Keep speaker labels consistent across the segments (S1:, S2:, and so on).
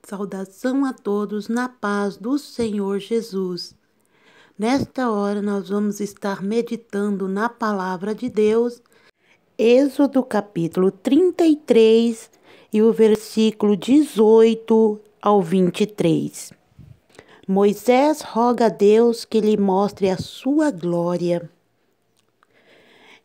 S1: Saudação a todos na paz do Senhor Jesus. Nesta hora nós vamos estar meditando na palavra de Deus, Êxodo capítulo 33 e o versículo 18 ao 23. Moisés roga a Deus que lhe mostre a sua glória.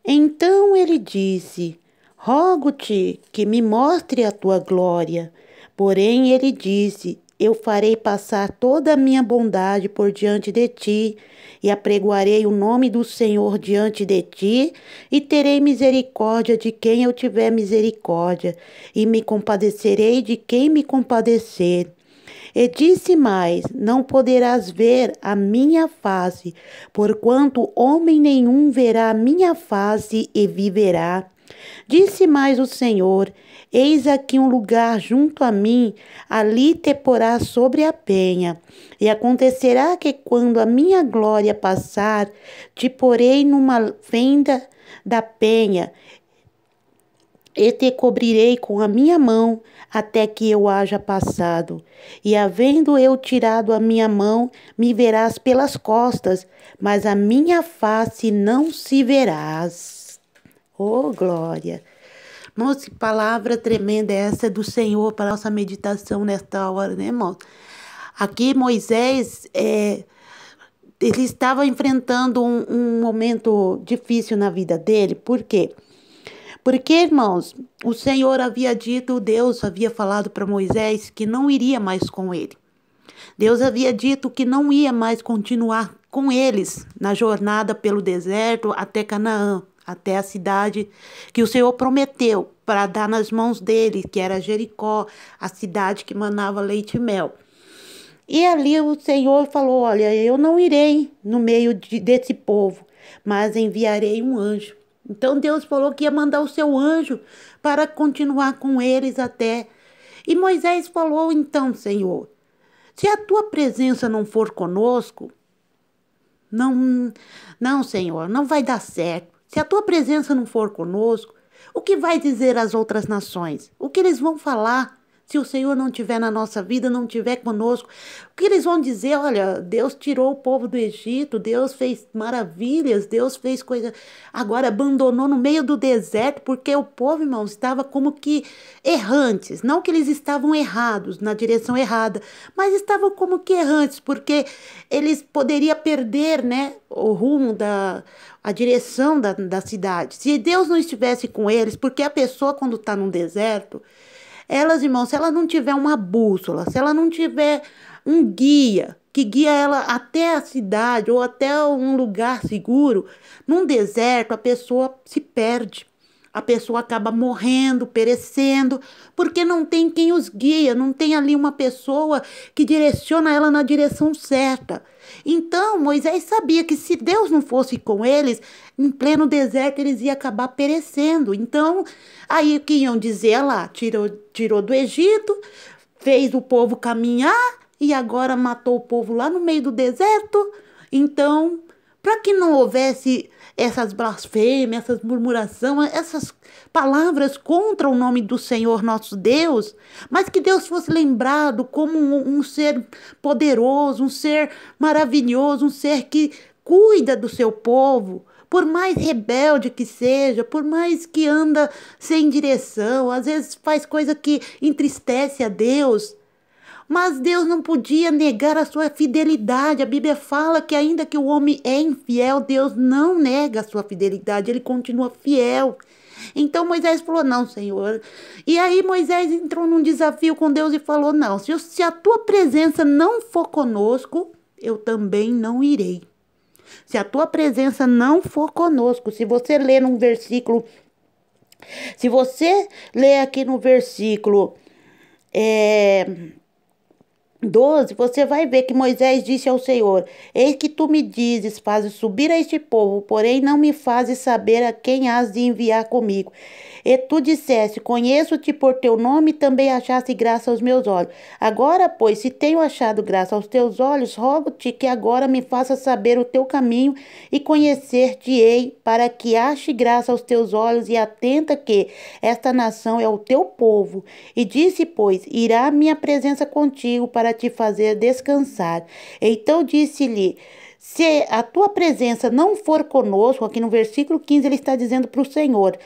S1: Então ele disse: rogo-te que me mostre a tua glória. Porém ele disse: eu farei passar toda a minha bondade por diante de ti, e apregoarei o nome do Senhor diante de ti, e terei misericórdia de quem eu tiver misericórdia, e me compadecerei de quem me compadecer. E disse mais: não poderás ver a minha face, porquanto homem nenhum verá a minha face e viverá. Disse mais o Senhor: eis aqui um lugar junto a mim, ali te porás sobre a penha. E acontecerá que quando a minha glória passar, te porei numa fenda da penha, e te cobrirei com a minha mão, até que eu haja passado. E havendo eu tirado a minha mão, me verás pelas costas, mas a minha face não se verás. Oh, glória! Nossa, que palavra tremenda essa do Senhor para a nossa meditação nesta hora, né, irmãos? Aqui Moisés, ele estava enfrentando um momento difícil na vida dele. Por quê? Porque, irmãos, o Senhor havia dito, Deus havia falado para Moisés que não iria mais com ele. Deus havia dito que não ia mais continuar com eles na jornada pelo deserto até Canaã, até a cidade que o Senhor prometeu para dar nas mãos dele, que era Jericó, a cidade que manava leite e mel. E ali o Senhor falou: olha, eu não irei no meio desse povo, mas enviarei um anjo. Então Deus falou que ia mandar o seu anjo para continuar com eles até. E Moisés falou: então, Senhor, se a tua presença não for conosco, não, Senhor, não vai dar certo. Se a tua presença não for conosco, o que vai dizer as outras nações? O que eles vão falar? Se o Senhor não estiver na nossa vida, não estiver conosco, o que eles vão dizer? Olha, Deus tirou o povo do Egito, Deus fez maravilhas, Deus fez coisa, agora abandonou no meio do deserto, porque o povo, irmãos, estava como que errantes. Não que eles estavam errados, na direção errada, mas estavam como que errantes, porque eles poderiam perder, né, o rumo a direção da cidade. Se Deus não estivesse com eles, porque a pessoa quando está num deserto, elas, irmãos, se ela não tiver uma bússola, se ela não tiver um guia que guia ela até a cidade ou até um lugar seguro, num deserto a pessoa se perde. A pessoa acaba morrendo, perecendo, porque não tem quem os guia, não tem ali uma pessoa que direciona ela na direção certa. Então, Moisés sabia que se Deus não fosse com eles, em pleno deserto eles iam acabar perecendo. Então, aí o que iam dizer lá? Tirou do Egito, fez o povo caminhar e agora matou o povo lá no meio do deserto. Então, para que não houvesse essas blasfêmias, essas murmurações, essas palavras contra o nome do Senhor nosso Deus, mas que Deus fosse lembrado como um ser poderoso, um ser maravilhoso, um ser que cuida do seu povo, por mais rebelde que seja, por mais que anda sem direção, às vezes faz coisa que entristece a Deus. Mas Deus não podia negar a sua fidelidade. A Bíblia fala que ainda que o homem é infiel, Deus não nega a sua fidelidade, ele continua fiel. Então Moisés falou: não, Senhor. E aí Moisés entrou num desafio com Deus e falou: não, se a tua presença não for conosco, eu também não irei. Se a tua presença não for conosco, se você ler num versículo, se você ler aqui no versículo, 12, você vai ver que Moisés disse ao Senhor: Eis que tu me dizes, fazes subir a este povo, porém não me fazes saber a quem has de enviar comigo. E tu disseste: Conheço-te por teu nome, e também achaste graça aos meus olhos. Agora, pois, se tenho achado graça aos teus olhos, rogo-te que agora me faças saber o teu caminho e conhecer-te-ei, para que ache graça aos teus olhos, e atenta que esta nação é o teu povo. E disse, pois: Irá a minha presença contigo para te fazer descansar. Então disse-lhe: Se a tua presença não for conosco, aqui no versículo 15 ele está dizendo para o Senhor,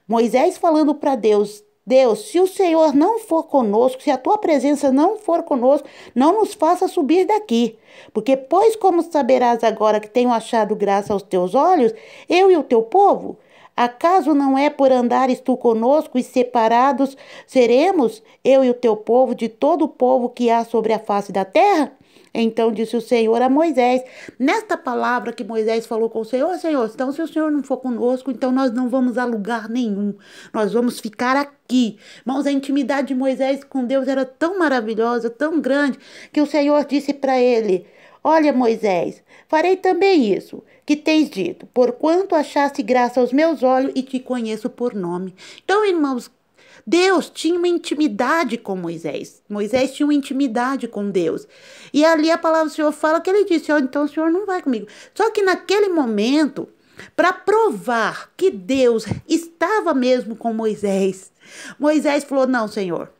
S1: Moisés falando para Deus: Deus, se o Senhor não for conosco, se a tua presença não for conosco, não nos faça subir daqui. Porque, pois, como saberás agora que tenho achado graça aos teus olhos, eu e o teu povo? Acaso não é por andares tu conosco e separados seremos, eu e o teu povo, de todo o povo que há sobre a face da terra? Então disse o Senhor a Moisés, nesta palavra que Moisés falou com o Senhor, Senhor, então se o Senhor não for conosco, então nós não vamos a lugar nenhum, nós vamos ficar aqui. Irmãos, a intimidade de Moisés com Deus era tão maravilhosa, tão grande, que o Senhor disse para ele: Olha, Moisés, farei também isso que tens dito, porquanto achaste graça aos meus olhos e te conheço por nome. Então, irmãos, Deus tinha uma intimidade com Moisés. Moisés tinha uma intimidade com Deus. E ali a palavra do Senhor fala que ele disse: então o Senhor não vai comigo. Só que naquele momento, para provar que Deus estava mesmo com Moisés, Moisés falou: não, Senhor.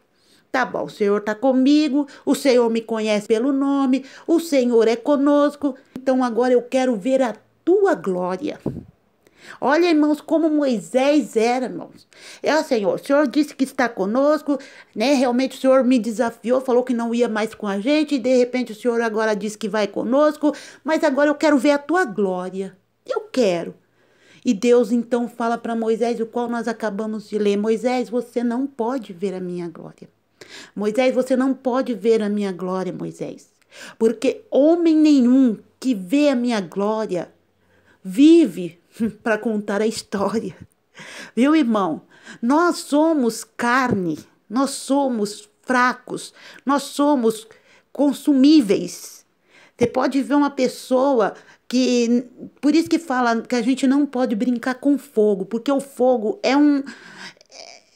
S1: Tá bom, o Senhor está comigo, o Senhor me conhece pelo nome, o Senhor é conosco, então agora eu quero ver a tua glória. Olha, irmãos, como Moisés era, irmãos. Senhor, o Senhor disse que está conosco, né? Realmente o Senhor me desafiou, falou que não ia mais com a gente, e de repente o Senhor agora disse que vai conosco, mas agora eu quero ver a tua glória. Eu quero. E Deus então fala para Moisés, o qual nós acabamos de ler: Moisés, você não pode ver a minha glória. Moisés, você não pode ver a minha glória, Moisés. Porque homem nenhum que vê a minha glória vive para contar a história. Viu, irmão? Nós somos carne, nós somos fracos, nós somos consumíveis. Você pode ver uma pessoa que... Por isso que fala que a gente não pode brincar com fogo, porque o fogo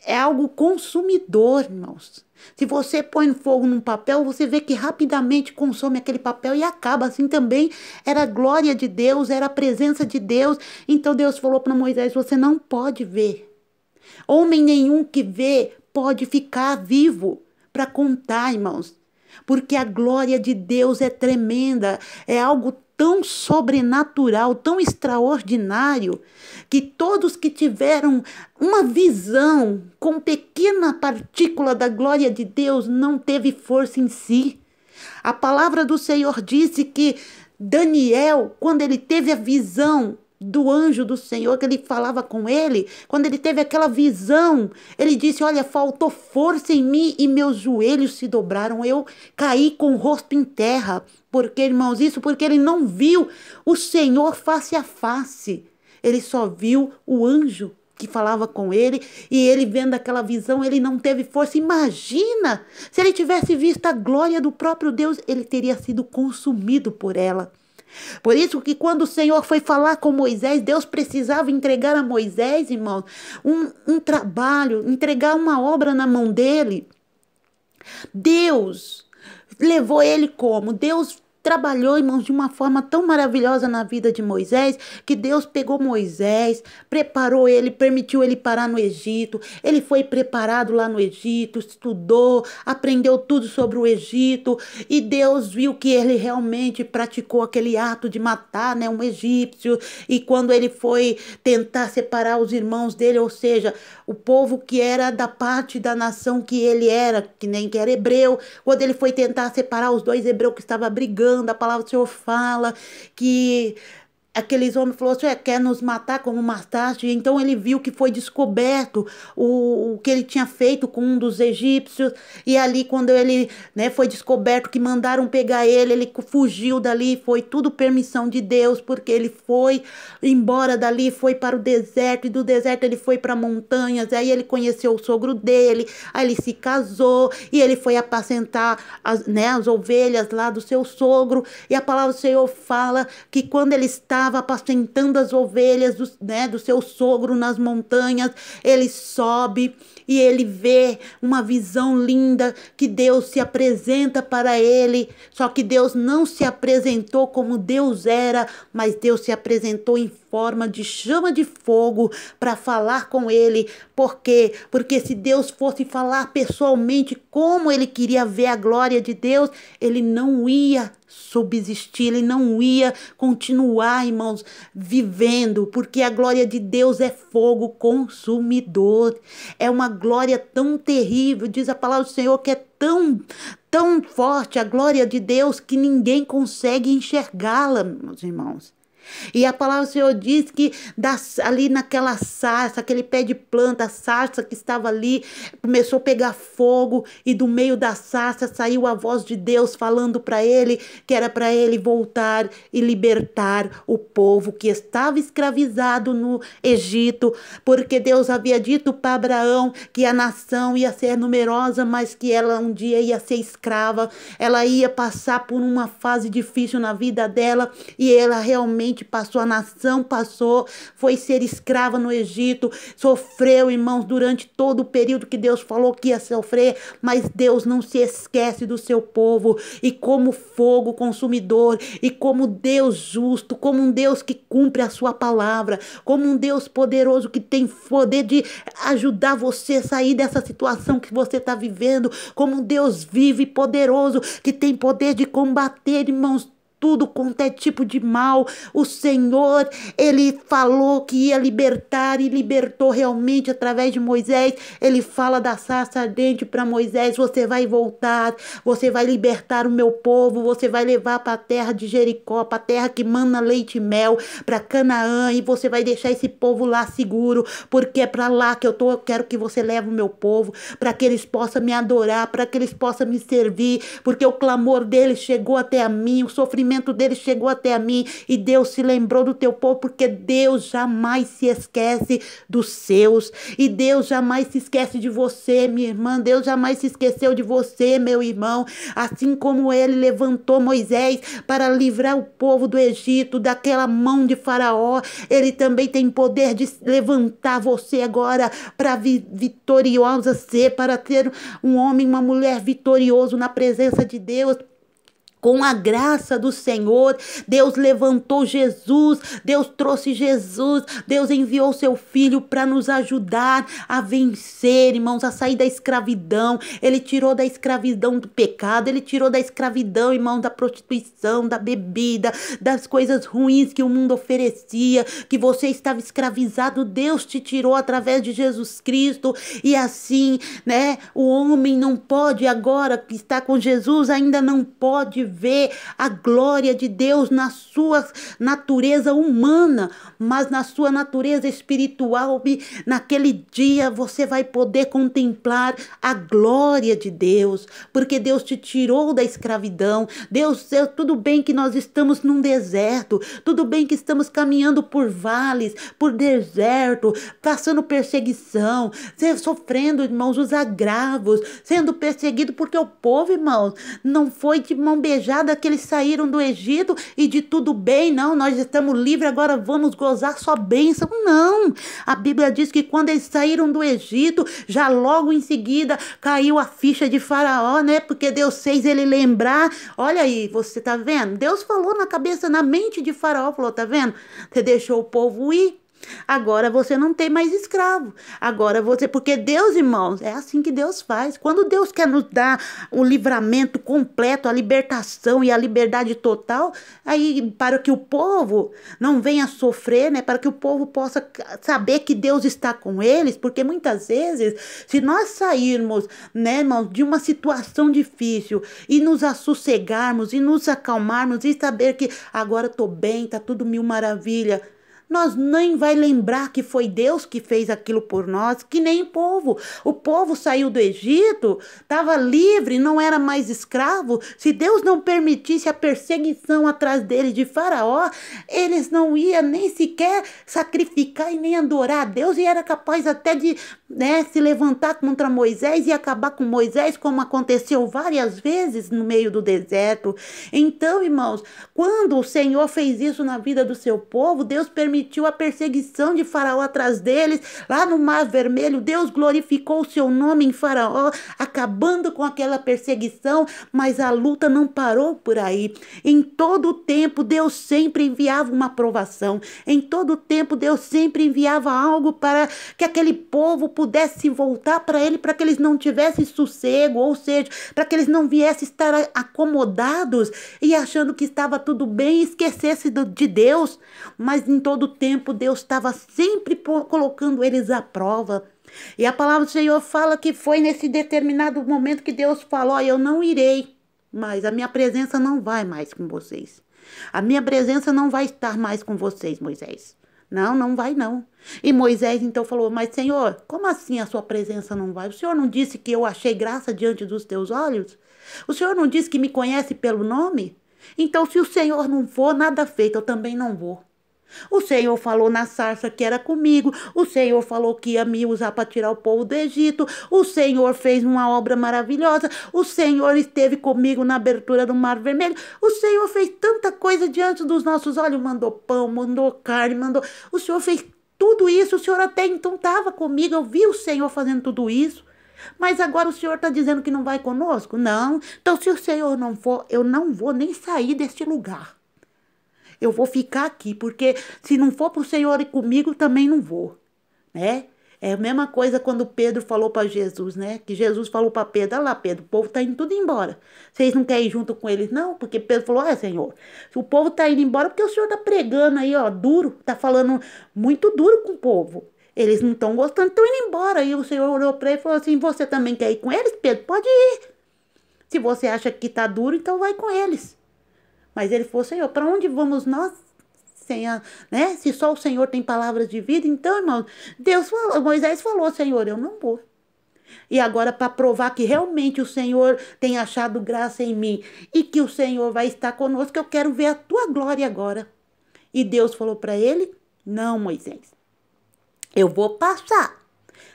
S1: é algo consumidor, irmãos. Se você põe fogo num papel, você vê que rapidamente consome aquele papel e acaba. Assim também era a glória de Deus, era a presença de Deus. Então Deus falou para Moisés: você não pode ver. Homem nenhum que vê pode ficar vivo para contar, irmãos. Porque a glória de Deus é tremenda, é algo tão sobrenatural, tão extraordinário, que todos que tiveram uma visão com pequena partícula da glória de Deus não teve força em si. A palavra do Senhor disse que Daniel, quando ele teve a visão do anjo do Senhor, que ele falava com ele, quando ele teve aquela visão, ele disse: olha, faltou força em mim e meus joelhos se dobraram, eu caí com o rosto em terra. Porque, irmãos, isso porque ele não viu o Senhor face a face, ele só viu o anjo que falava com ele, e ele vendo aquela visão, ele não teve força. Imagina, se ele tivesse visto a glória do próprio Deus, ele teria sido consumido por ela. Por isso que quando o Senhor foi falar com Moisés, Deus precisava entregar a Moisés, irmãos, um trabalho, entregar uma obra na mão dele. Deus levou ele como? Deus trabalhou, irmãos, de uma forma tão maravilhosa na vida de Moisés, que Deus pegou Moisés, preparou ele, permitiu ele parar no Egito. Ele foi preparado lá no Egito, estudou, aprendeu tudo sobre o Egito, e Deus viu que ele realmente praticou aquele ato de matar, né, um egípcio. E quando ele foi tentar separar os irmãos dele, ou seja, o povo que era da parte da nação que ele era, que era hebreu, quando ele foi tentar separar os dois hebreus que estavam brigando, a palavra do Senhor fala que aqueles homens falaram assim, quer nos matar como mataste? Então ele viu que foi descoberto o que ele tinha feito com um dos egípcios, e ali quando ele, né, foi descoberto que mandaram pegar ele fugiu dali, foi tudo permissão de Deus, porque ele foi embora dali, foi para o deserto, e do deserto ele foi para montanhas, aí ele conheceu o sogro dele, aí ele se casou, e ele foi apacentar as ovelhas lá do seu sogro, e a palavra do Senhor fala que quando ele estava apacentando as ovelhas do seu sogro nas montanhas, ele sobe e ele vê uma visão linda que Deus se apresenta para ele, só que Deus não se apresentou como Deus era, mas Deus se apresentou em forma de chama de fogo para falar com ele. Por quê? Porque se Deus fosse falar pessoalmente como ele queria ver a glória de Deus, ele não ia subsistir, ele não ia continuar, irmãos, vivendo, porque a glória de Deus é fogo consumidor, é uma glória tão terrível, diz a palavra do Senhor, que é tão forte a glória de Deus que ninguém consegue enxergá-la, meus irmãos. E a palavra do Senhor diz que ali naquela sarça, aquele pé de planta, a sarça que estava ali, começou a pegar fogo, e do meio da sarça saiu a voz de Deus falando para ele que era para ele voltar e libertar o povo que estava escravizado no Egito, porque Deus havia dito para Abraão que a nação ia ser numerosa, mas que ela um dia ia ser escrava, ela ia passar por uma fase difícil na vida dela, e ela realmente passou, a nação passou, foi ser escrava no Egito, sofreu, irmãos, durante todo o período que Deus falou que ia sofrer, mas Deus não se esquece do seu povo, e como fogo consumidor, e como Deus justo, como um Deus que cumpre a sua palavra, como um Deus poderoso que tem poder de ajudar você a sair dessa situação que você está vivendo, como um Deus vivo e poderoso que tem poder de combater, irmãos, tudo quanto é tipo de mal. O Senhor, ele falou que ia libertar e libertou realmente através de Moisés. Ele fala da sarça ardente para Moisés: você vai voltar, você vai libertar o meu povo, você vai levar para a terra de Jericó, para a terra que mana leite e mel, para Canaã, e você vai deixar esse povo lá seguro, porque é para lá que eu quero que você leve o meu povo, para que eles possam me adorar, para que eles possam me servir, porque o clamor deles chegou até a mim, o sofrimento dele chegou até a mim, e Deus se lembrou do teu povo, porque Deus jamais se esquece dos seus, e Deus jamais se esquece de você, minha irmã. Deus jamais se esqueceu de você, meu irmão. Assim como ele levantou Moisés para livrar o povo do Egito daquela mão de Faraó, ele também tem poder de levantar você agora para vitoriosa ser, para ter um homem, uma mulher vitorioso na presença de Deus. Com a graça do Senhor, Deus levantou Jesus, Deus trouxe Jesus, Deus enviou seu Filho para nos ajudar a vencer, irmãos, a sair da escravidão. Ele tirou da escravidão do pecado, ele tirou da escravidão, irmãos, da prostituição, da bebida, das coisas ruins que o mundo oferecia, que você estava escravizado. Deus te tirou através de Jesus Cristo, e assim, né, o homem não pode agora, que está com Jesus, ainda não pode ver a glória de Deus na sua natureza humana, mas na sua natureza espiritual. E naquele dia você vai poder contemplar a glória de Deus, porque Deus te tirou da escravidão. Deus, tudo bem que nós estamos num deserto, tudo bem que estamos caminhando por vales, por deserto, passando perseguição, sofrendo, irmãos, os agravos, sendo perseguido, porque o povo, irmãos, não foi de mão beijada que eles saíram do Egito e de tudo bem, não, nós estamos livres, agora vamos gozar só bênção. Não, a Bíblia diz que quando eles saíram do Egito, já logo em seguida caiu a ficha de Faraó, né? Porque Deus fez ele lembrar. Olha aí, você tá vendo? Deus falou na cabeça, na mente de Faraó, falou: tá vendo? Você deixou o povo ir, Agora você não tem mais escravo. Agora você, porque Deus, irmãos, é assim que Deus faz. Quando Deus quer nos dar o livramento completo, a libertação e a liberdade total, aí para que o povo não venha sofrer, né? Para que o povo possa saber que Deus está com eles, porque muitas vezes, se nós sairmos, né, irmãos, de uma situação difícil e nos assossegarmos e nos acalmarmos e saber que agora estou bem, tá tudo mil maravilha, nós nem vai lembrar que foi Deus que fez aquilo por nós, que nem o povo. O povo saiu do Egito, estava livre, não era mais escravo. Se Deus não permitisse a perseguição atrás deles de Faraó, eles não iam nem sequer sacrificar e nem adorar a Deus, e era capaz até de, né, se levantar contra Moisés e acabar com Moisés, como aconteceu várias vezes no meio do deserto. Então, irmãos, quando o Senhor fez isso na vida do seu povo, Deus permitiu a perseguição de Faraó atrás deles, lá no Mar Vermelho. Deus glorificou o seu nome em Faraó, acabando com aquela perseguição, mas a luta não parou por aí. Em todo o tempo, Deus sempre enviava uma provação. Em todo o tempo, Deus sempre enviava algo para que aquele povo pudesse voltar para ele, para que eles não tivessem sossego, ou seja, para que eles não viessem estar acomodados e achando que estava tudo bem e esquecessem de Deus. Mas em todo o tempo Deus estava sempre colocando eles à prova. E a palavra do Senhor fala que foi nesse determinado momento que Deus falou: eu não irei, mas a minha presença não vai mais com vocês. A minha presença não vai estar mais com vocês, Moisés. Não, não vai não. E Moisés então falou: mas Senhor, como assim a sua presença não vai? O Senhor não disse que eu achei graça diante dos teus olhos? O Senhor não disse que me conhece pelo nome? Então, se o Senhor não for, nada feito, eu também não vou. O Senhor falou na sarça que era comigo. O Senhor falou que ia me usar para tirar o povo do Egito. O Senhor fez uma obra maravilhosa. O Senhor esteve comigo na abertura do Mar Vermelho. O Senhor fez tanta coisa diante dos nossos olhos. Mandou pão, mandou carne, mandou... O Senhor fez tudo isso. O Senhor até então estava comigo. Eu vi o Senhor fazendo tudo isso. Mas agora o Senhor está dizendo que não vai conosco? Não. Então, se o Senhor não for, eu não vou nem sair deste lugar. Eu vou ficar aqui, porque se não for para o Senhor ir comigo, também não vou, né? É a mesma coisa quando Pedro falou para Jesus, né? Que Jesus falou para Pedro: olha lá, Pedro, o povo está indo tudo embora. Vocês não querem ir junto com eles, não? Porque Pedro falou: olha, Senhor, se o povo está indo embora, porque o Senhor está pregando aí, ó, duro, está falando muito duro com o povo. Eles não estão gostando, estão indo embora. E o Senhor olhou para ele e falou assim: você também quer ir com eles, Pedro? Pode ir. Se você acha que está duro, então vai com eles. Mas ele falou: Senhor, para onde vamos nós? Né? Se só o Senhor tem palavras de vida. Então, irmão, Moisés falou: Senhor, eu não vou. E agora, para provar que realmente o Senhor tem achado graça em mim e que o Senhor vai estar conosco, eu quero ver a tua glória agora. E Deus falou para ele: não, Moisés, eu vou passar,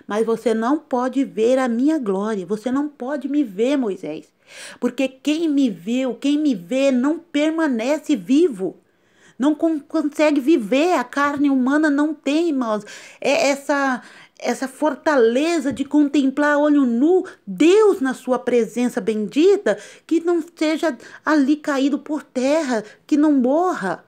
S1: mas você não pode ver a minha glória. Você não pode me ver, Moisés. Porque quem me viu, quem me vê, não permanece vivo. Não consegue viver. A carne humana não tem, irmãos, essa fortaleza de contemplar a olho nu Deus na sua presença bendita, que não seja ali caído por terra, que não morra.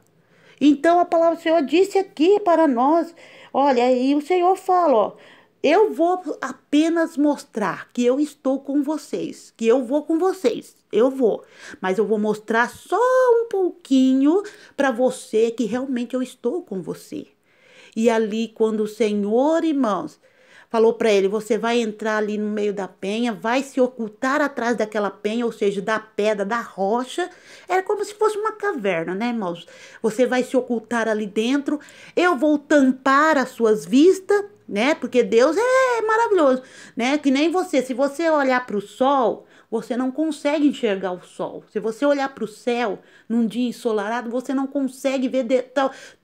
S1: Então a palavra do Senhor disse aqui para nós: olha, aí o Senhor fala, ó, eu vou apenas mostrar que eu estou com vocês, que eu vou com vocês, eu vou. Mas eu vou mostrar só um pouquinho para você que realmente eu estou com você. E ali, quando o Senhor, irmãos, falou para ele: você vai entrar ali no meio da penha, vai se ocultar atrás daquela penha, ou seja, da pedra, da rocha. Era como se fosse uma caverna, né, irmãos? Você vai se ocultar ali dentro, eu vou tampar as suas vistas, né? Porque Deus é maravilhoso, né? Que nem você, se você olhar para o sol, você não consegue enxergar o sol. Se você olhar para o céu num dia ensolarado, você não consegue ver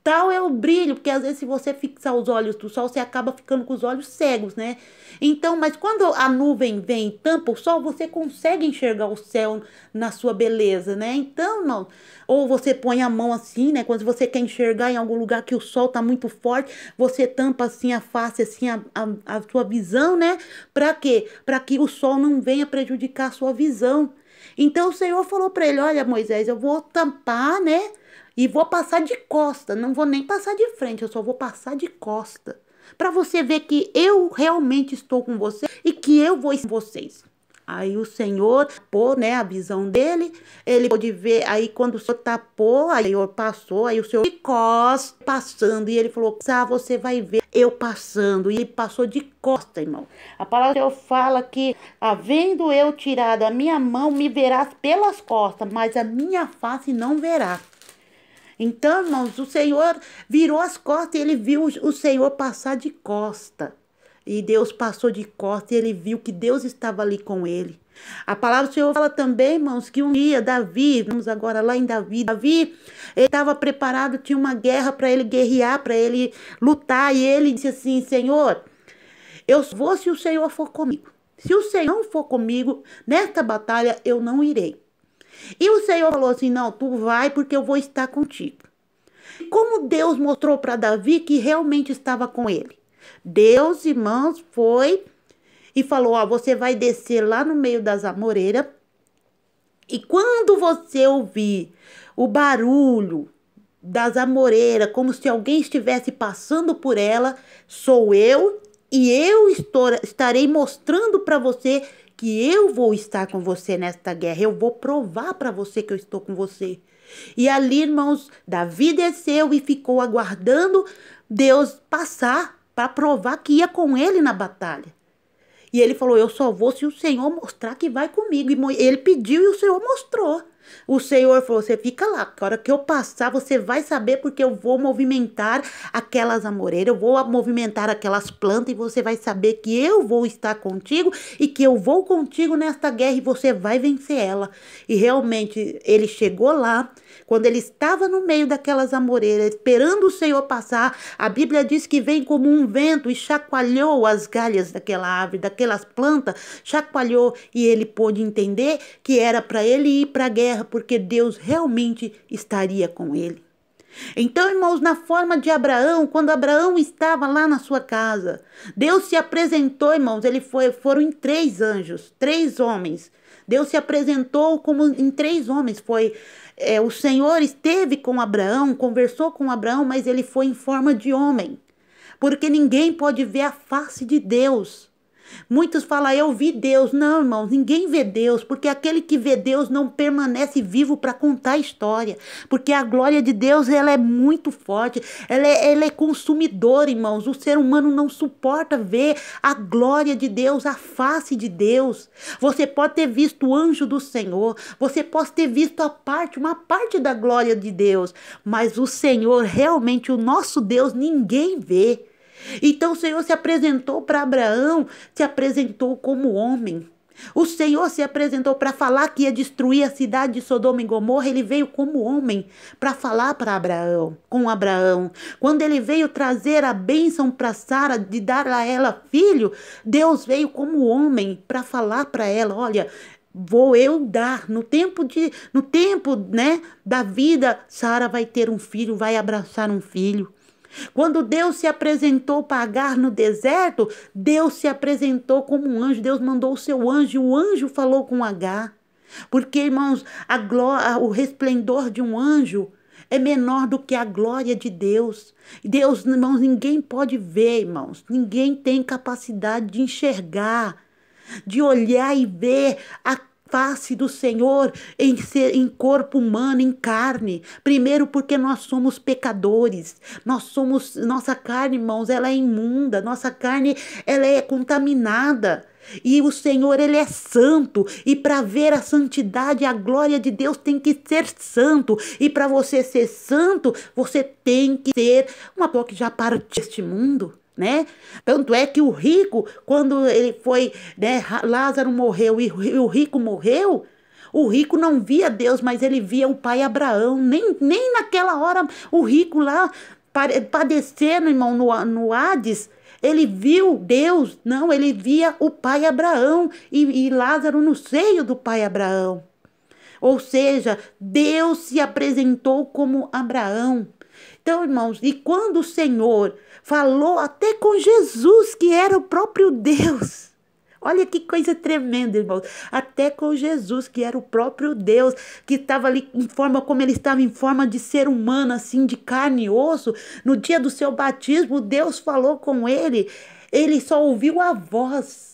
S1: tal é o brilho, porque às vezes se você fixar os olhos do sol, você acaba ficando com os olhos cegos, né? Então, mas quando a nuvem vem e tampa o sol, você consegue enxergar o céu na sua beleza, né? Então, não. Ou você põe a mão assim, né? Quando você quer enxergar em algum lugar que o sol tá muito forte, você tampa assim a face, assim a sua visão, né? Para quê? Para que o sol não venha prejudicar a sua visão. Então o Senhor falou para ele: olha, Moisés, eu vou tampar, né? E vou passar de costa, não vou nem passar de frente, eu só vou passar de costa. Para você ver que eu realmente estou com você e que eu vou com vocês. Aí o Senhor tapou, né, a visão dele, ele pôde ver, aí quando o Senhor tapou, aí o Senhor passou, aí o Senhor de costas passando, e ele falou: ah, você vai ver eu passando, e ele passou de costa, irmão. A palavra do Senhor fala que, havendo eu tirado a minha mão, me verás pelas costas, mas a minha face não verás. Então, irmãos, o Senhor virou as costas e ele viu o Senhor passar de costa. E Deus passou de costa e ele viu que Deus estava ali com ele. A palavra do Senhor fala também, irmãos, que um dia Davi, vamos agora lá em Davi, ele estava preparado, tinha uma guerra para ele guerrear, para ele lutar. E ele disse assim: Senhor, eu vou se o Senhor for comigo. Se o Senhor não for comigo, nesta batalha eu não irei. E o Senhor falou assim: não, tu vai porque eu vou estar contigo. Como Deus mostrou para Davi que realmente estava com ele. Deus, irmãos, foi e falou: ó, você vai descer lá no meio das amoreiras. E quando você ouvir o barulho das amoreiras, como se alguém estivesse passando por ela, sou eu. E eu estarei mostrando para você que eu vou estar com você nesta guerra. Eu vou provar para você que eu estou com você. E ali, irmãos, Davi desceu e ficou aguardando Deus passar para provar que ia com ele na batalha. E ele falou: eu só vou se o Senhor mostrar que vai comigo. E ele pediu e o Senhor mostrou. O Senhor falou: você fica lá, a hora que eu passar você vai saber, porque eu vou movimentar aquelas amoreiras, eu vou movimentar aquelas plantas e você vai saber que eu vou estar contigo e que eu vou contigo nesta guerra e você vai vencer ela. E realmente ele chegou lá, quando ele estava no meio daquelas amoreiras, esperando o Senhor passar, a Bíblia diz que vem como um vento e chacoalhou as galhas daquela árvore, daquelas plantas, chacoalhou, e ele pôde entender que era para ele ir para a guerra, porque Deus realmente estaria com ele. Então, irmãos, na forma de Abraão, quando Abraão estava lá na sua casa, Deus se apresentou, irmãos, foram em 3 anjos, 3 homens. Deus se apresentou como em 3 homens. O Senhor esteve com Abraão, conversou com Abraão, mas ele foi em forma de homem, porque ninguém pode ver a face de Deus. Muitos falam: eu vi Deus. Não, irmãos, ninguém vê Deus, porque aquele que vê Deus não permanece vivo para contar a história, porque a glória de Deus, ela é muito forte, ela é consumidora, irmãos. O ser humano não suporta ver a glória de Deus, a face de Deus. Você pode ter visto o anjo do Senhor, você pode ter visto uma parte da glória de Deus, mas o Senhor, realmente o nosso Deus, ninguém vê. Então o Senhor se apresentou para Abraão, se apresentou como homem. O Senhor se apresentou para falar que ia destruir a cidade de Sodoma e Gomorra. Ele veio como homem para falar para Abraão, com Abraão. Quando ele veio trazer a bênção para Sara, de dar a ela filho, Deus veio como homem para falar para ela: olha, vou eu dar, no tempo, né, da vida, Sara vai ter um filho, vai abraçar um filho. Quando Deus se apresentou para Agar no deserto, Deus se apresentou como um anjo. Deus mandou o seu anjo e o anjo falou com Agar. Porque, irmãos, o resplendor de um anjo é menor do que a glória de Deus. Deus, irmãos, ninguém pode ver, irmãos. Ninguém tem capacidade de enxergar, de olhar e ver a face do Senhor em corpo humano, em carne. Primeiro, porque nós somos pecadores. Nossa carne, irmãos, ela é imunda. Nossa carne, ela é contaminada. E o Senhor, ele é santo. E para ver a santidade, a glória de Deus, tem que ser santo. E para você ser santo, você tem que ser uma pessoa que já partiu deste mundo, né? Tanto é que o rico, quando ele foi, né, Lázaro morreu e o rico morreu, o rico não via Deus, mas ele via o pai Abraão. Nem naquela hora o rico lá padecendo, irmão, no Hades, ele viu Deus. Não, ele via o pai Abraão e Lázaro no seio do pai Abraão. Ou seja, Deus se apresentou como Abraão. Então, irmãos, e quando o Senhor falou até com Jesus, que era o próprio Deus, Olha que coisa tremenda, irmãos. Até com Jesus, que era o próprio Deus, que estava ali em forma, como ele estava em forma de ser humano, assim, de carne e osso. No dia do seu batismo, Deus falou com ele. Ele só ouviu a voz.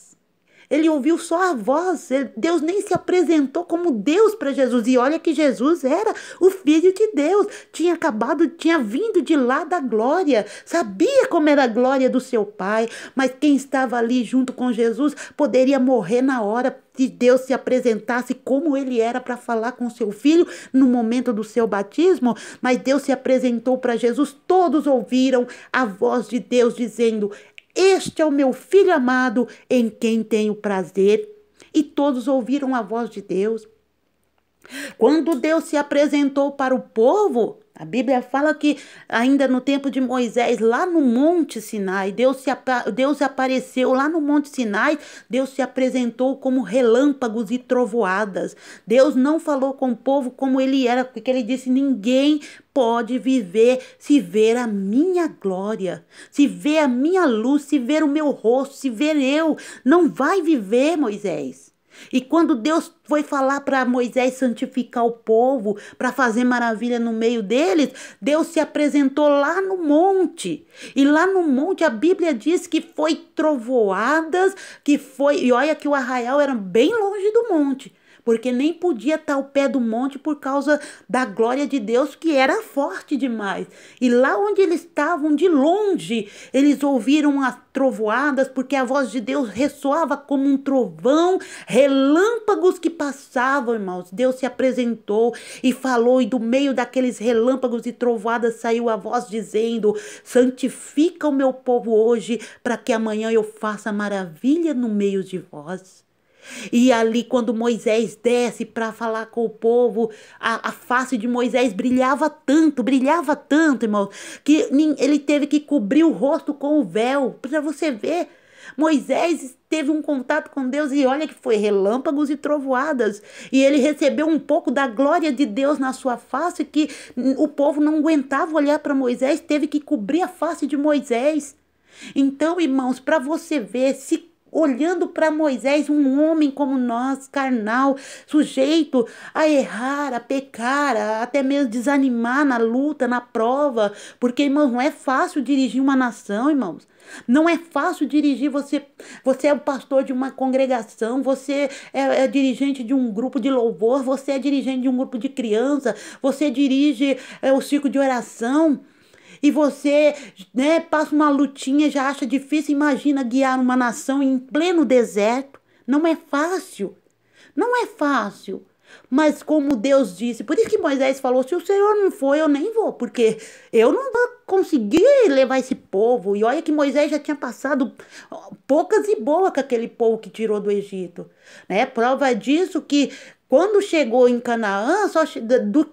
S1: Ele ouviu só a voz. Deus nem se apresentou como Deus para Jesus. E olha que Jesus era o Filho de Deus. Tinha vindo de lá da glória. Sabia como era a glória do seu Pai. Mas quem estava ali junto com Jesus poderia morrer na hora se Deus se apresentasse como ele era para falar com seu filho no momento do seu batismo. Mas Deus se apresentou para Jesus. Todos ouviram a voz de Deus dizendo: este é o meu filho amado, em quem tenho prazer. E todos ouviram a voz de Deus. Quando Deus se apresentou para o povo, a Bíblia fala que ainda no tempo de Moisés, lá no Monte Sinai, Deus apareceu lá no Monte Sinai, Deus se apresentou como relâmpagos e trovoadas. Deus não falou com o povo como ele era, porque ele disse: ninguém pode viver se ver a minha glória, se ver a minha luz, se ver o meu rosto, se ver eu. Não vai viver, Moisés. E quando Deus foi falar para Moisés santificar o povo, para fazer maravilha no meio deles, Deus se apresentou lá no monte. E lá no monte a Bíblia diz que foi trovoadas, e olha que o arraial era bem longe do monte, porque nem podia estar ao pé do monte por causa da glória de Deus, que era forte demais. E lá onde eles estavam, de longe, eles ouviram as trovoadas, porque a voz de Deus ressoava como um trovão, relâmpagos que passavam, irmãos. Deus se apresentou e falou, e do meio daqueles relâmpagos e trovoadas saiu a voz dizendo: santifica o meu povo hoje, para que amanhã eu faça maravilha no meio de vós. E ali, quando Moisés desce para falar com o povo, a face de Moisés brilhava tanto, irmão, que ele teve que cobrir o rosto com o véu. Para você ver, Moisés teve um contato com Deus e olha que foi relâmpagos e trovoadas. E ele recebeu um pouco da glória de Deus na sua face, que o povo não aguentava olhar para Moisés, teve que cobrir a face de Moisés. Então, irmãos, para você ver, se olhando para Moisés, um homem como nós, carnal, sujeito a errar, a pecar, a até mesmo desanimar na luta, na prova, porque, irmãos, não é fácil dirigir uma nação, irmãos. Não é fácil dirigir, você é o pastor de uma congregação, você é dirigente de um grupo de louvor, você é dirigente de um grupo de criança, você dirige o círculo de oração. E você, passa uma lutinha, já acha difícil. Imagina guiar uma nação em pleno deserto. Não é fácil. Não é fácil. Mas como Deus disse, por isso que Moisés falou: se o Senhor não for, eu nem vou, porque eu não vou conseguir levar esse povo. E olha que Moisés já tinha passado poucas e boas com aquele povo que tirou do Egito. Prova disso que quando chegou em Canaã,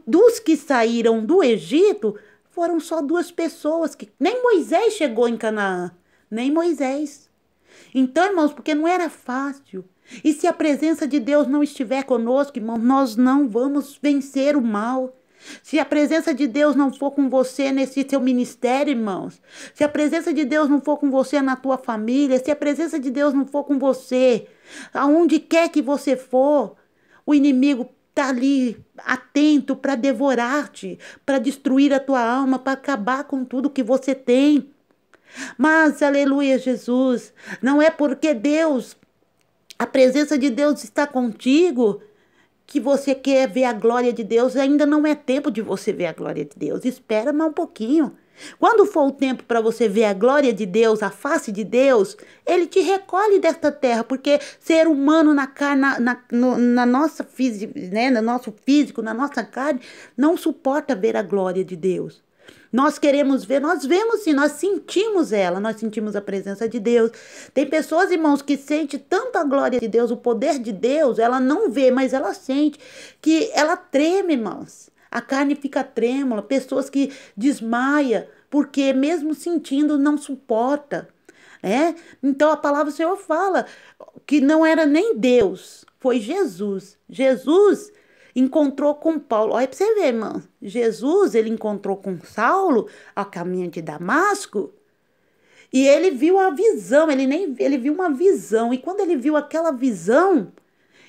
S1: dos que saíram do Egito, foram só 2 pessoas, que nem Moisés chegou em Canaã, nem Moisés. Então, irmãos, porque não era fácil. E se a presença de Deus não estiver conosco, irmãos, nós não vamos vencer o mal. Se a presença de Deus não for com você nesse seu ministério, irmãos, se a presença de Deus não for com você na tua família, se a presença de Deus não for com você, aonde quer que você for, o inimigo está ali atento para devorar-te, para destruir a tua alma, para acabar com tudo que você tem. Mas, aleluia, Jesus, não é porque a presença de Deus está contigo, que você quer ver a glória de Deus. Ainda não é tempo de você ver a glória de Deus. Espera mais um pouquinho. Quando for o tempo para você ver a glória de Deus, a face de Deus, Ele te recolhe desta terra, porque ser humano na carne, na nossa no nosso físico, na nossa carne, não suporta ver a glória de Deus. Nós queremos ver, nós vemos sim, nós sentimos ela, nós sentimos a presença de Deus. Tem pessoas, irmãos, que sentem tanto a glória de Deus, o poder de Deus, ela não vê, mas ela sente, que ela treme, irmãos. A carne fica trêmula, pessoas que desmaiam, porque mesmo sentindo não suporta. Então a palavra do Senhor fala que não era nem Deus, foi Jesus. Jesus encontrou com Paulo. Olha para você ver, irmão. Jesus, ele encontrou com Saulo a caminho de Damasco. E ele viu a visão, ele viu uma visão. E quando ele viu aquela visão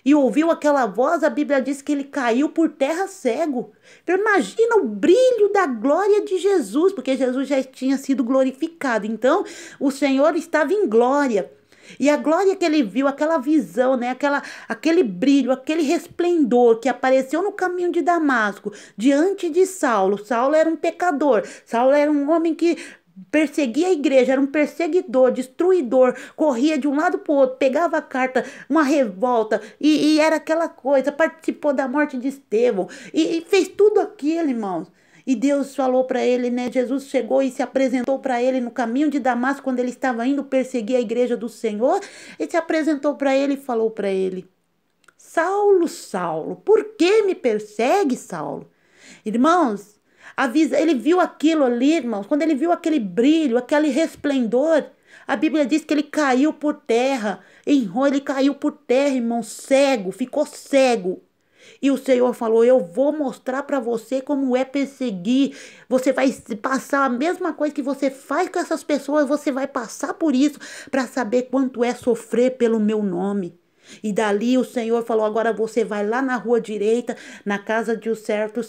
S1: e ouviu aquela voz, a Bíblia diz que ele caiu por terra cego. Então, imagina o brilho da glória de Jesus, porque Jesus já tinha sido glorificado. Então, o Senhor estava em glória. E a glória que ele viu, aquela visão, né? Aquele brilho, aquele resplendor que apareceu no caminho de Damasco, diante de Saulo. Saulo era um pecador. Saulo era um homem que perseguia a igreja, era um perseguidor, destruidor, corria de um lado para o outro, pegava a carta, uma revolta, e era aquela coisa, participou da morte de Estevão, e fez tudo aquilo, irmãos. E Deus falou para ele, né? Jesus chegou e se apresentou para ele no caminho de Damasco, quando ele estava indo perseguir a igreja do Senhor. Ele se apresentou para ele e falou para ele: Saulo, Saulo, por que me persegue, Saulo? Irmãos, ele viu aquilo ali, irmãos. Quando ele viu aquele brilho, aquele resplendor, a Bíblia diz que ele caiu por terra. Ele caiu por terra, irmão, cego, ficou cego. E o Senhor falou: eu vou mostrar para você como é perseguir. Você vai passar a mesma coisa que você faz com essas pessoas, você vai passar por isso para saber quanto é sofrer pelo meu nome. E dali o Senhor falou: agora você vai lá na rua direita, na casa de um certo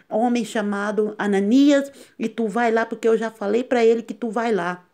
S1: homem chamado Ananias, e tu vai lá, porque eu já falei para ele que tu vai lá.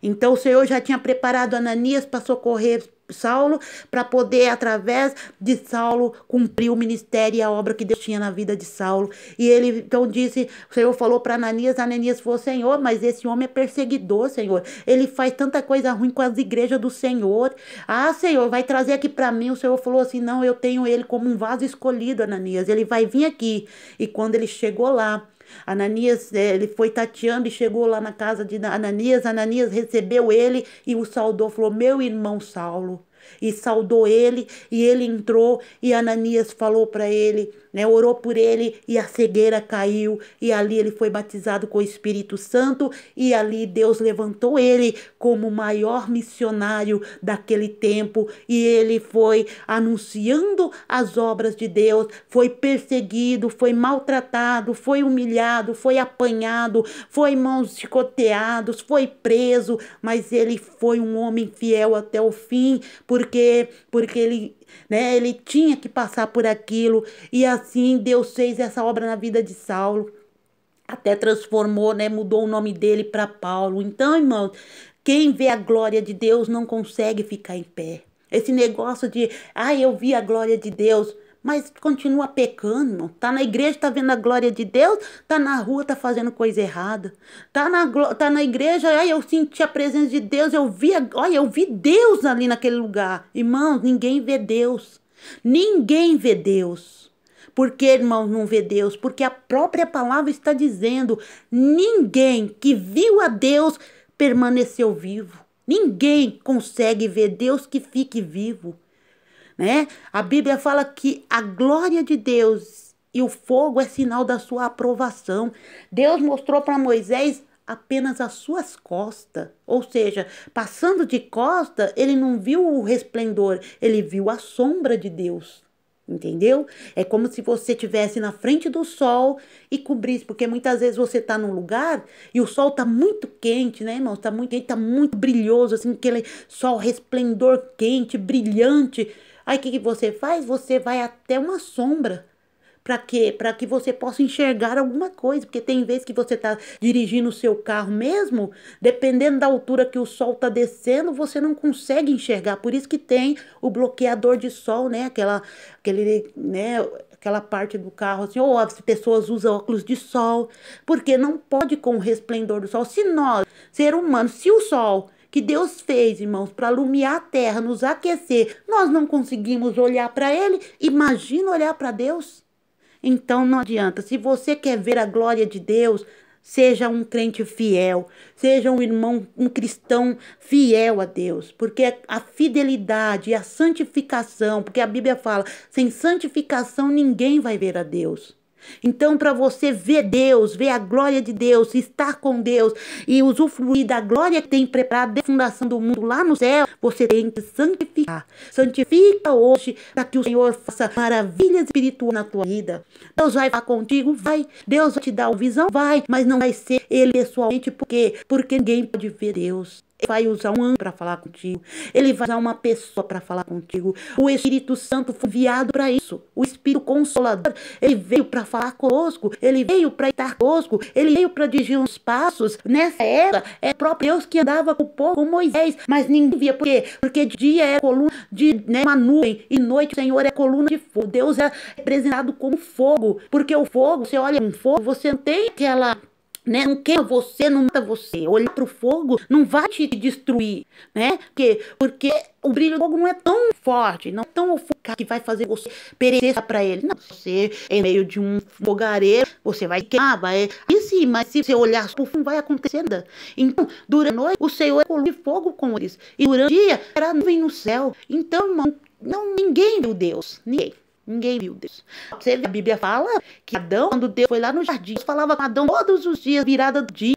S1: Então o Senhor já tinha preparado Ananias para socorrer Saulo, para poder, através de Saulo, cumprir o ministério e a obra que Deus tinha na vida de Saulo. E ele então disse, o Senhor falou para Ananias, Ananias falou: Senhor, mas esse homem é perseguidor, Senhor. Ele faz tanta coisa ruim com as igrejas do Senhor. Ah, Senhor, vai trazer aqui para mim. O Senhor falou assim: não, eu tenho ele como um vaso escolhido, Ananias. Ele vai vir aqui. E quando ele chegou lá, Ananias, ele foi tateando e chegou lá na casa de Ananias. Ananias recebeu ele e o saudou, falou: meu irmão Saulo. E saudou ele, e ele entrou, e Ananias falou para ele, né, orou por ele, e a cegueira caiu, e ali ele foi batizado com o Espírito Santo, e ali Deus levantou ele como o maior missionário daquele tempo, e ele foi anunciando as obras de Deus, foi perseguido, foi maltratado, foi humilhado, foi apanhado, foi mãos chicoteados, foi preso, mas ele foi um homem fiel até o fim, porque ele, né, ele tinha que passar por aquilo. E assim Deus fez essa obra na vida de Saulo, até transformou, né, mudou o nome dele para Paulo. Então, irmãos, quem vê a glória de Deus não consegue ficar em pé. Esse negócio de, eu vi a glória de Deus, mas continua pecando, irmão. Tá na igreja, tá vendo a glória de Deus, tá na rua, tá fazendo coisa errada. Tá na igreja, eu senti a presença de Deus, eu vi Deus ali naquele lugar. Irmãos, ninguém vê Deus. Ninguém vê Deus. Por que, irmãos, não vê Deus? Porque a própria palavra está dizendo: ninguém que viu a Deus permaneceu vivo. Ninguém consegue ver Deus que fique vivo. Né? A Bíblia fala que a glória de Deus e o fogo é sinal da sua aprovação. Deus mostrou para Moisés apenas as suas costas, ou seja, passando de costa, ele não viu o resplendor, ele viu a sombra de Deus. Entendeu? É como se você estivesse na frente do sol e cobrisse, porque muitas vezes você está num lugar e o sol está muito quente, né, irmãos? Está muito quente, está muito brilhoso, assim, aquele sol resplendor quente, brilhante. Aí o que você faz? Você vai até uma sombra. Para quê? Para que você possa enxergar alguma coisa. Porque tem vezes que você está dirigindo o seu carro mesmo, dependendo da altura que o sol está descendo, você não consegue enxergar. Por isso que tem o bloqueador de sol, né? Aquela parte do carro, assim, ou as pessoas usam óculos de sol, porque não pode com o resplendor do sol. Se nós, ser humano, se o sol que Deus fez, irmãos, para iluminar a terra, nos aquecer, nós não conseguimos olhar para ele, imagina olhar para Deus. Então não adianta. Se você quer ver a glória de Deus, seja um crente fiel, seja um irmão, um cristão fiel a Deus, porque a fidelidade e a santificação, porque a Bíblia fala, sem santificação ninguém vai ver a Deus. Então, para você ver Deus, ver a glória de Deus, estar com Deus e usufruir da glória que tem preparado desde a fundação do mundo lá no céu, você tem que santificar. Santifica hoje para que o Senhor faça maravilhas espirituais na tua vida. Deus vai falar contigo? Vai. Deus vai te dar uma visão? Vai. Mas não vai ser Ele pessoalmente. Por quê? Porque ninguém pode ver Deus. Ele vai usar um anjo para falar contigo. Ele vai usar uma pessoa para falar contigo. O Espírito Santo foi enviado para isso. O Espírito Consolador, ele veio para falar conosco. Ele veio para estar conosco. Ele veio para dirigir uns passos. Nessa época, é o próprio Deus que andava com o povo, com Moisés. Mas ninguém via. Por quê? Porque de dia é coluna de uma nuvem e noite o Senhor é coluna de fogo. Deus é representado como fogo. Porque o fogo, você olha um fogo, você não tem aquela... Não queima você, não mata você. Olhar para o fogo não vai te destruir, né? Porque o brilho do fogo não é tão forte, não é tão ofuscado que vai fazer você perecer para ele. Não, você em meio de um fogareiro, você vai queimar, vai... E sim, mas se você olhar para o fundo, vai acontecer nada. Então, durante a noite, o Senhor é coluna de fogo com eles. E durante o dia, era nuvem no céu. Então, irmão, ninguém viu Deus, ninguém. Ninguém viu Deus. Você vê, a Bíblia fala que Adão, quando Deus foi lá no jardim, Deus falava com Adão todos os dias, virada do dia.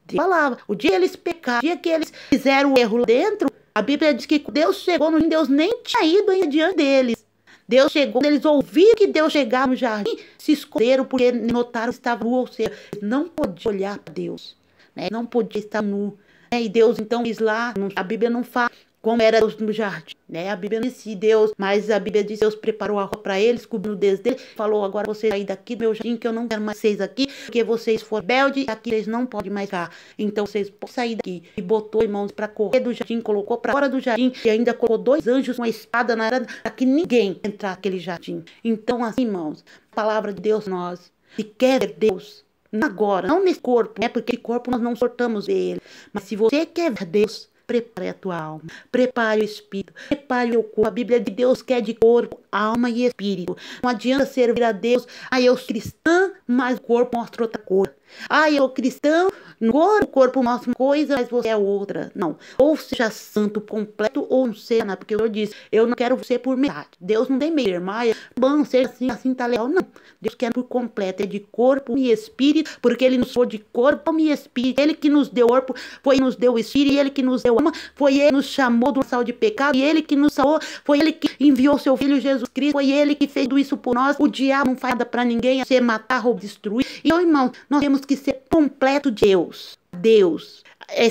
S1: Deus falava. O dia que eles pecaram, o dia que eles fizeram o erro lá dentro, a Bíblia diz que Deus chegou no jardim, Deus nem tinha ido ainda diante deles. Deus chegou, eles ouviram que Deus chegava no jardim, se esconderam porque notaram que estava nu, ou seja, não podia olhar para Deus, né? Não podia estar nu. Né? E Deus então diz lá, a Bíblia não fala como era Deus no jardim, né? A Bíblia não disse Deus, mas a Bíblia diz que Deus preparou a roupa para eles, cobriu o dedo dele, falou: agora vocês saem daqui do meu jardim, que eu não quero mais vocês aqui, porque vocês foram rebeldes, aqui vocês não podem mais ficar. Então vocês podem sair daqui. E botou irmãos para correr do jardim, colocou para fora do jardim, e ainda colocou 2 anjos com uma espada na arada, para que ninguém entrar naquele jardim. Então, assim, irmãos, a palavra de Deus, nós, se quer ver Deus, agora, não nesse corpo, né? Porque esse corpo nós não suportamos ver ele. Mas se você quer ver Deus, prepare a tua alma, prepare o espírito, prepare o corpo. A Bíblia de Deus quer de corpo, alma e espírito. Não adianta servir a Deus. Eu sou cristã, mas o corpo mostra outra coisa. Eu sou cristão, o corpo mostra uma coisa, mas você é outra. Não. Ou seja santo, completo, ou não seja nada. Porque o Senhor diz: eu não quero você por metade. Deus não tem meio irmã. Bom, seja assim tá legal. Não. Deus quer por completo. É de corpo e espírito, porque Ele nos foi de corpo e espírito. Ele que nos deu corpo, foi Ele que nos deu o espírito, e Ele que nos deu alma, foi Ele que nos chamou do sal de pecado, e Ele que nos salvou, foi Ele que enviou seu Filho Jesus Cristo, foi Ele que fez tudo isso por nós. O diabo não faz nada para ninguém, a ser matar, roubar, destruir. Então, irmão, nós temos que ser completo de Deus. Deus.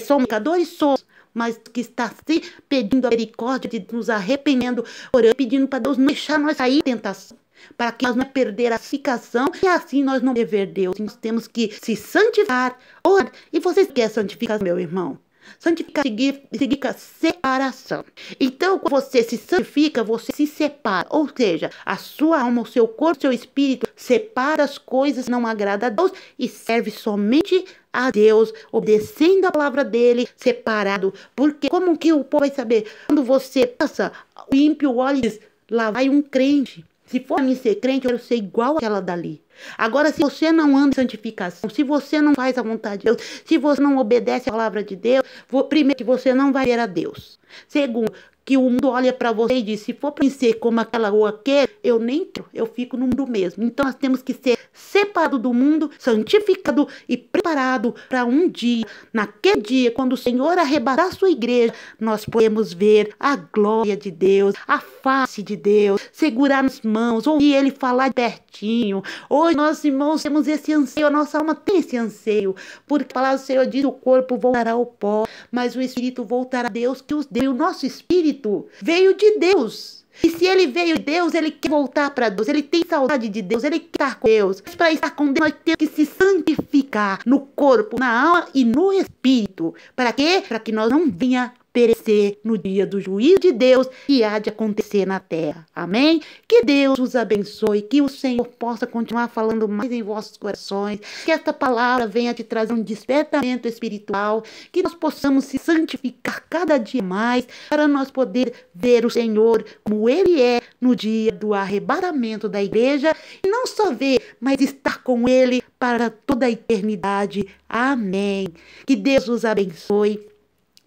S1: Somos pecadores, somos, mas que está se pedindo a misericórdia, de nos arrependendo, orando, pedindo para Deus não deixar nós sair da tentação, para que nós não perder a santificação e assim nós não dever Deus. Nós temos que se santificar, orar. E você quer santificar, meu irmão? Santificar significa separação. Então, quando você se santifica, você se separa. Ou seja, a sua alma, o seu corpo, o seu espírito separa as coisas que não agradam a Deus e serve somente a Deus, obedecendo a palavra dele, separado. Porque como que o povo vai saber? Quando você passa, o ímpio olha e diz: lá vai um crente. Se for a mim ser crente, eu quero ser igual àquela dali. Agora, se você não anda em santificação, se você não faz a vontade de Deus, se você não obedece a palavra de Deus, primeiro, que você não vai ver a Deus. Segundo, que o mundo olha para você e diz: se for para ser como aquela ou aquele, eu nem quero, eu fico no mundo mesmo. Então, nós temos que ser separado do mundo, santificado e preparado para um dia, naquele dia, quando o Senhor arrebatar a sua igreja, nós podemos ver a glória de Deus, a face de Deus, segurar nas mãos, ouvir Ele falar pertinho. Hoje, nós, irmãos, temos esse anseio, a nossa alma tem esse anseio, porque a palavra do Senhor diz: o corpo voltará ao pó, mas o espírito voltará a Deus que os deu. O nosso espírito veio de Deus. E se ele veio de Deus, ele quer voltar para Deus. Ele tem saudade de Deus, ele quer estar com Deus. Mas para estar com Deus, nós temos que se santificar no corpo, na alma e no espírito. Para quê? Para que nós não venha perecer no dia do juízo de Deus que há de acontecer na terra. Amém? Que Deus os abençoe, que o Senhor possa continuar falando mais em vossos corações, que esta palavra venha te trazer um despertamento espiritual, que nós possamos se santificar cada dia mais, para nós poder ver o Senhor como Ele é no dia do arrebatamento da igreja, e não só ver, mas estar com Ele para toda a eternidade. Amém. Que Deus os abençoe.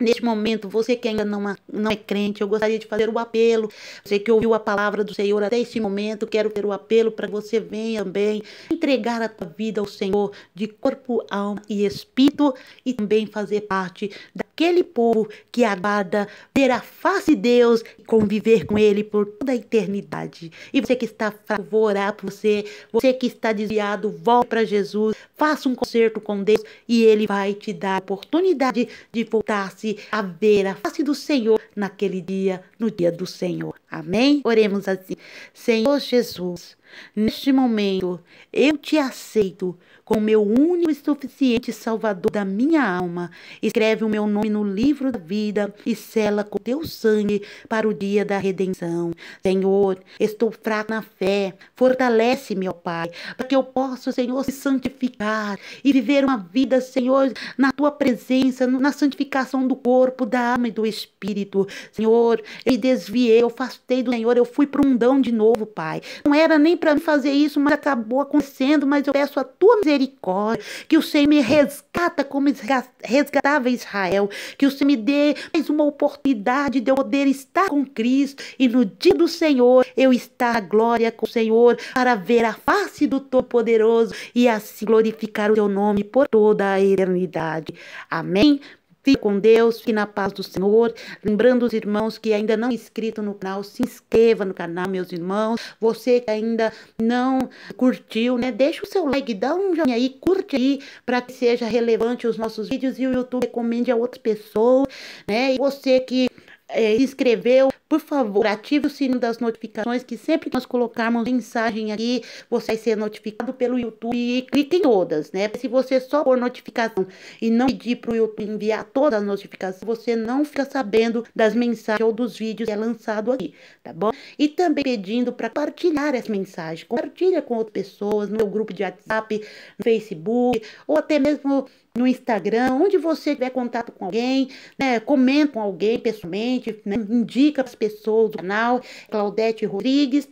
S1: Neste momento, você que ainda não é crente, eu gostaria de fazer o apelo. Você que ouviu a palavra do Senhor até este momento, quero ter o apelo para que você venha também entregar a tua vida ao Senhor de corpo, alma e espírito, e também fazer parte daquele aquele povo que aguarda ver a face de Deus e conviver com Ele por toda a eternidade. E você que está fraco, vou orar por você. Você que está desviado, volte para Jesus. Faça um concerto com Deus e Ele vai te dar a oportunidade de voltar-se a ver a face do Senhor naquele dia, no dia do Senhor. Amém? Oremos assim. Senhor Jesus, neste momento eu te aceito como meu único e suficiente Salvador da minha alma. Escreve o meu nome no livro da vida e sela com teu sangue para o dia da redenção. Senhor, estou fraco na fé. Fortalece-me, ó Pai, para que eu possa, Senhor, se santificar e viver uma vida, Senhor, na tua presença, na santificação do corpo, da alma e do espírito. Senhor, eu me desviei, eu afastei do Senhor, eu fui para um mundão de novo, Pai. Não era nem para fazer isso, mas acabou acontecendo, mas eu peço a tua misericórdia, que o Senhor me resgata como resgatava Israel, que o Senhor me dê mais uma oportunidade de eu poder estar com Cristo e no dia do Senhor eu estar à glória com o Senhor para ver a face do Todo-Poderoso e assim glorificar o teu nome por toda a eternidade. Amém? Fique com Deus, fique na paz do Senhor. Lembrando os irmãos que ainda não inscritos no canal, se inscreva no canal, meus irmãos. Você que ainda não curtiu, né? Deixa o seu like, dá um joinha aí, curte aí, para que seja relevante os nossos vídeos e o YouTube recomende a outras pessoas, né? E você que se inscreveu, por favor, ative o sininho das notificações, que sempre que nós colocarmos mensagem aqui, você vai ser notificado pelo YouTube e clique em todas, né? Se você só pôr notificação e não pedir para o YouTube enviar todas as notificações, você não fica sabendo das mensagens ou dos vídeos que é lançado aqui, tá bom? E também pedindo para compartilhar as mensagens, compartilha com outras pessoas, no meu grupo de WhatsApp, no Facebook, ou até mesmo no Instagram, onde você tiver contato com alguém, né, comenta com alguém pessoalmente, né, indica para as pessoas do canal, Claudete Rodrigues,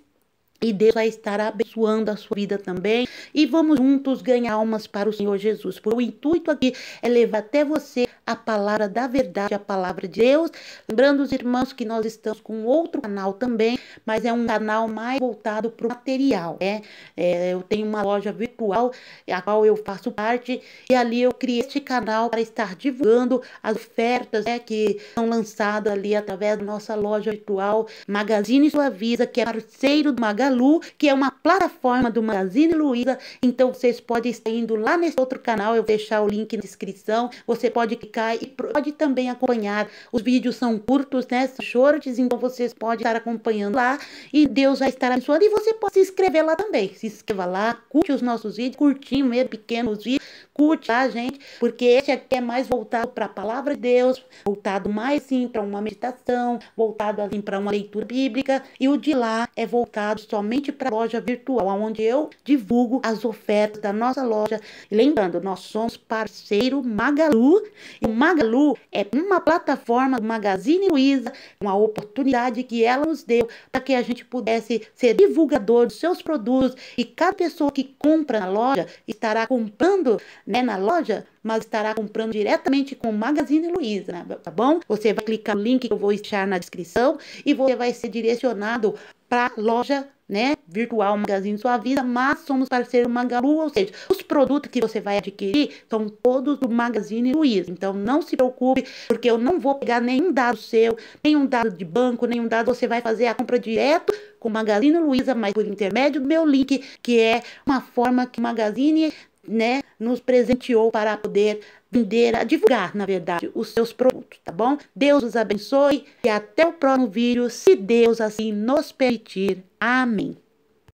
S1: e Deus vai estar abençoando a sua vida também. E vamos juntos ganhar almas para o Senhor Jesus. Porque o intuito aqui é levar até você a palavra da verdade, a palavra de Deus. Lembrando os irmãos que nós estamos com outro canal também, mas é um canal mais voltado para o material, né? Eu tenho uma loja virtual, a qual eu faço parte, e ali eu criei este canal para estar divulgando as ofertas, né, que são lançadas ali através da nossa loja virtual, Magazine Suavisa, que é parceiro do Magalu, que é uma plataforma do Magazine Luiza. Então vocês podem estar indo lá nesse outro canal, eu vou deixar o link na descrição, você pode clicar e pode também acompanhar. Os vídeos são curtos, né, são shorts, então vocês podem estar acompanhando lá e Deus vai estar abençoando. E você pode se inscrever lá também, se inscreva lá, curte os nossos vídeos, curtinho mesmo, pequenos vídeos, curte, tá, gente? Porque esse aqui é mais voltado para a palavra de Deus, voltado mais sim para uma meditação, voltado assim para uma leitura bíblica, e o de lá é voltado somente para a loja virtual, onde eu divulgo as ofertas da nossa loja. E lembrando, nós somos parceiro Magalu, e o Magalu é uma plataforma do Magazine Luiza, uma oportunidade que ela nos deu para que a gente pudesse ser divulgador dos seus produtos, e cada pessoa que compra na loja estará comprando, né, na loja, mas estará comprando diretamente com o Magazine Luiza, né, tá bom? Você vai clicar no link que eu vou deixar na descrição e você vai ser direcionado para a loja, né, virtual Magazine Suavisa, mas somos parceiro Magalu, ou seja, os produtos que você vai adquirir são todos do Magazine Luiza. Então não se preocupe, porque eu não vou pegar nenhum dado seu, nenhum dado de banco, nenhum dado, você vai fazer a compra direto com o Magazine Luiza, mas por intermédio do meu link, que é uma forma que o Magazine, né, nos presenteou para poder vender, divulgar, na verdade, os seus produtos, tá bom? Deus os abençoe e até o próximo vídeo, se Deus assim nos permitir. Amém.